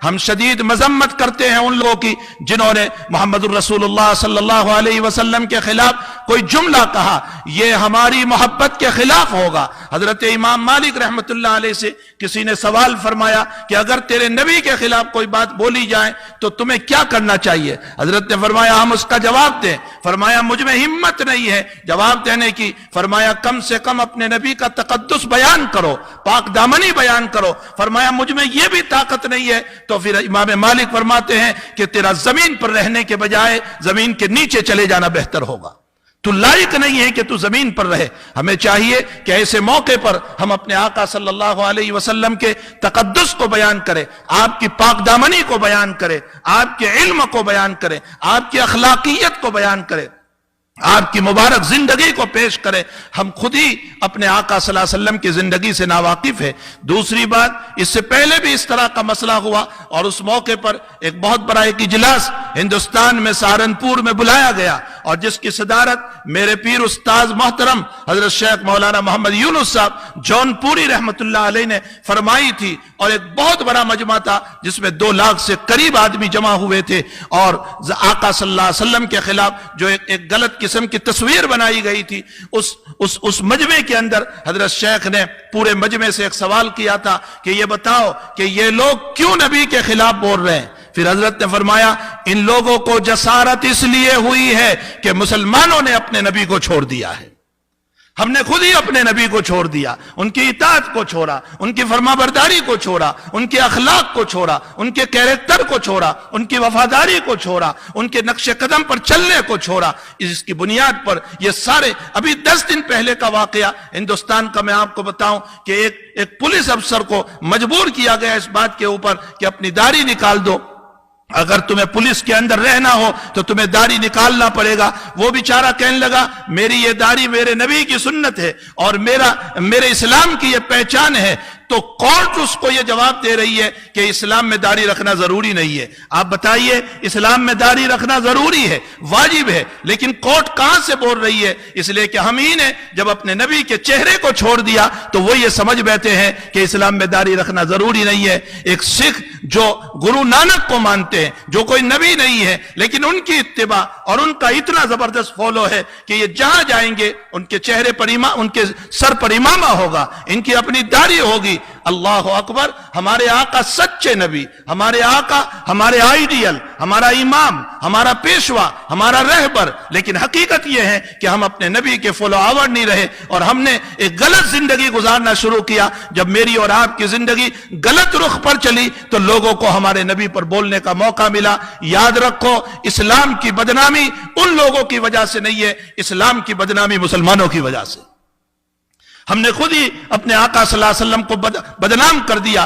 ہم شدید مذمت کرتے ہیں ان لوگوں کی جنہوں نے محمد الرسول اللہ صلی اللہ علیہ وسلم کے خلاف کوئی جملہ کہا، یہ ہماری محبت کے خلاف ہوگا۔ حضرت امام مالک رحمت اللہ علیہ سے کسی نے سوال فرمایا کہ اگر تیرے نبی کے خلاف کوئی بات بولی جائے تو تمہیں کیا کرنا چاہیے؟ حضرت نے فرمایا ہم اس کا جواب دیں۔ فرمایا مجھ میں ہمت نہیں ہے جواب دینے کی۔ فرمایا کم سے کم اپنے نبی کا تقدس بیان کرو، پاک دامنی بیان کرو۔ فرمایا مجھ میں یہ بھی طاقت نہیں ہے۔ تو پھر امام مالک فرماتے ہیں کہ تیرا زمین پر رہنے کے بجائے زمین کے نیچے چلے جانا بہتر ہوگا، تو لائق نہیں ہے کہ تو زمین پر رہے۔ ہمیں چاہیے کہ ایسے موقع پر ہم اپنے آقا صلی اللہ علیہ وسلم کے تقدس کو بیان کریں، آپ کی پاک دامنی کو بیان کریں، آپ کے علم کو بیان کریں، آپ کی اخلاقیت کو بیان کریں، آپ کی مبارک زندگی کو پیش کریں۔ ہم خود ہی اپنے آقا صلی اللہ علیہ وسلم کی زندگی سے ناواقف ہے۔ دوسری بات، اس سے پہلے بھی اس طرح کا مسئلہ ہوا اور اس موقع پر ایک بہت بڑا ایک اجلاس ہندوستان میں سہارنپور میں بلایا گیا، اور جس کی صدارت میرے پیر استاذ محترم حضرت شیخ مولانا محمد یونس صاحب جون پوری رحمت اللہ علیہ نے فرمائی تھی، اور ایک بہت بڑا مجمع تھا جس میں 2 لاکھ سے قریب آدمی جمع ہوئے تھے، اور آقا صلی اللہ علیہ وسلم کے خلاف جو ایک غلط قسم کی تصویر بنائی گئی تھی، اس مجمع کے اندر حضرت شیخ نے پورے مجمع سے ایک سوال کیا تھا کہ یہ بتاؤ کہ یہ لوگ کیوں نبی کے خلاف بول رہے ہیں؟ پھر حضرت نے فرمایا ان لوگوں کو جسارت اس لیے ہوئی ہے کہ مسلمانوں نے اپنے نبی کو چھوڑ دیا ہے، ہم نے خود ہی اپنے نبی کو چھوڑ دیا، ان کی اطاعت کو چھوڑا، ان کی فرما برداری کو چھوڑا، ان کے اخلاق کو چھوڑا، ان کے کیریکٹر کو چھوڑا، ان کی وفاداری کو چھوڑا، ان کے نقش قدم پر چلنے کو چھوڑا۔ اس کی بنیاد پر یہ سارے، ابھی 10 دن پہلے کا واقعہ ہندوستان کا میں آپ کو بتاؤں کہ ایک پولیس افسر کو مجبور کیا گیا اس بات کے اوپر کہ اپنی داڑھی نکال دو، اگر تمہیں پولیس کے اندر رہنا ہو تو تمہیں داڑھی نکالنا پڑے گا۔ وہ بیچارہ کہنے لگا میری یہ داڑھی میرے نبی کی سنت ہے اور میرے اسلام کی یہ پہچان ہے، تو کورٹ اس کو یہ جواب دے رہی ہے کہ اسلام میں داڑھی رکھنا ضروری نہیں ہے۔ آپ بتائیے، اسلام میں داڑھی رکھنا ضروری ہے، واجب ہے، لیکن کورٹ کہاں سے بول رہی ہے؟ اس لیے کہ ہم ہی نے جب اپنے نبی کے چہرے کو چھوڑ دیا تو وہ یہ سمجھ بیٹھے ہیں کہ اسلام میں داڑھی رکھنا ضروری نہیں ہے۔ ایک سکھ جو گرو نانک کو مانتے ہیں، جو کوئی نبی نہیں ہے، لیکن ان کی اتباع اور ان کا اتنا زبردست فالو ہے کہ یہ جہاں جائیں گے ان کے چہرے پر ان کے سر پر امامہ ہوگا، ان کی اپنی داڑھی ہوگی۔ اللہ اکبر! ہمارے آقا سچے نبی، ہمارے آقا ہمارے آئیڈیل، ہمارا امام، ہمارا پیشوا، ہمارا رہبر، لیکن حقیقت یہ ہے کہ ہم اپنے نبی کے فالو آور نہیں رہے، اور ہم نے ایک غلط زندگی گزارنا شروع کیا۔ جب میری اور آپ کی زندگی غلط رخ پر چلی تو لوگوں کو ہمارے نبی پر بولنے کا موقع ملا۔ یاد رکھو، اسلام کی بدنامی ان لوگوں کی وجہ سے نہیں ہے، اسلام کی بدنامی مسلمانوں کی وجہ سے۔ ہم نے خود ہی اپنے آقا صلی اللہ علیہ وسلم کو بدنام کر دیا۔